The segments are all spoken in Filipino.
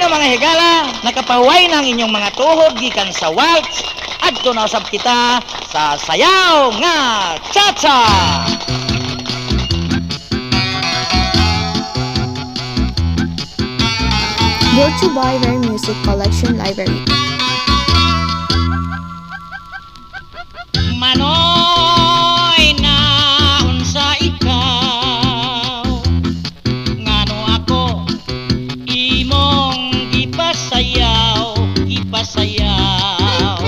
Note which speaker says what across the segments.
Speaker 1: no mga higala, nakapahuway ng inyong mga tuhod gikan sa waltz adto na usab kita sa sayaw nga cha-cha.
Speaker 2: Brought to by Rare Music Collection Library.
Speaker 1: Manoy na unsa ikaw, ngano ako imong ipasayaw, ipasayaw.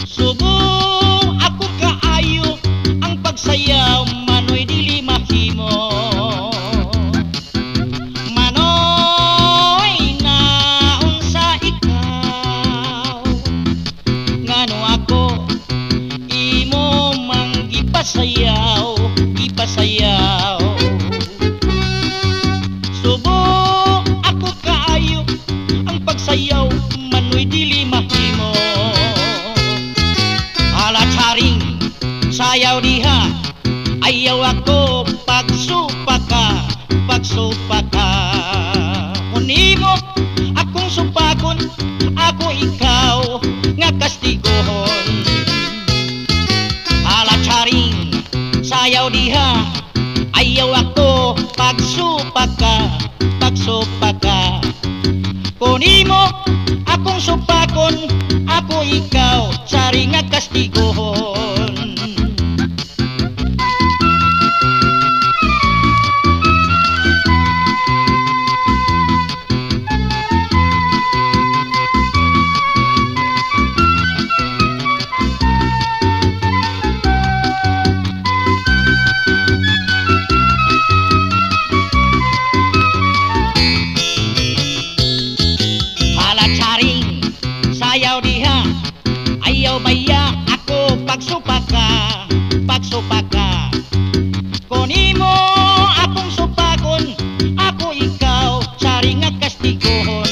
Speaker 1: Subong ako kaayo ang pagsayaw, manoy dili mahimo. Manoy na unsa ikaw, ngano ako imo mang ipasayaw, ipasayaw. Subo ako kaayo ang pagsayaw, manoy dili mahimo. Ala charing sayaw diha, ayaw ako pagsupaka, pagsupaka. Unimo akong supakon, ako ikaw nga kastigohon. Ala charing sayaw diha, ayaw ako pagsupaka, pagsupaka. Kunimo akong supakon, ako ikaw charing nga kastigohon. Sayaw diha, ayaw baya ako pagsupaka, pagsupaka. Kunimo akong supakon, ako ikaw charing nga kastigohon.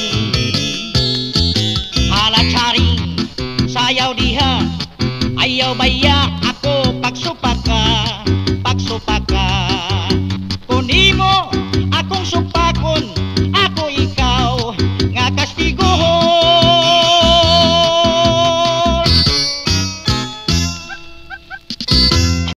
Speaker 1: Hala charing sayaw diha, ayaw baya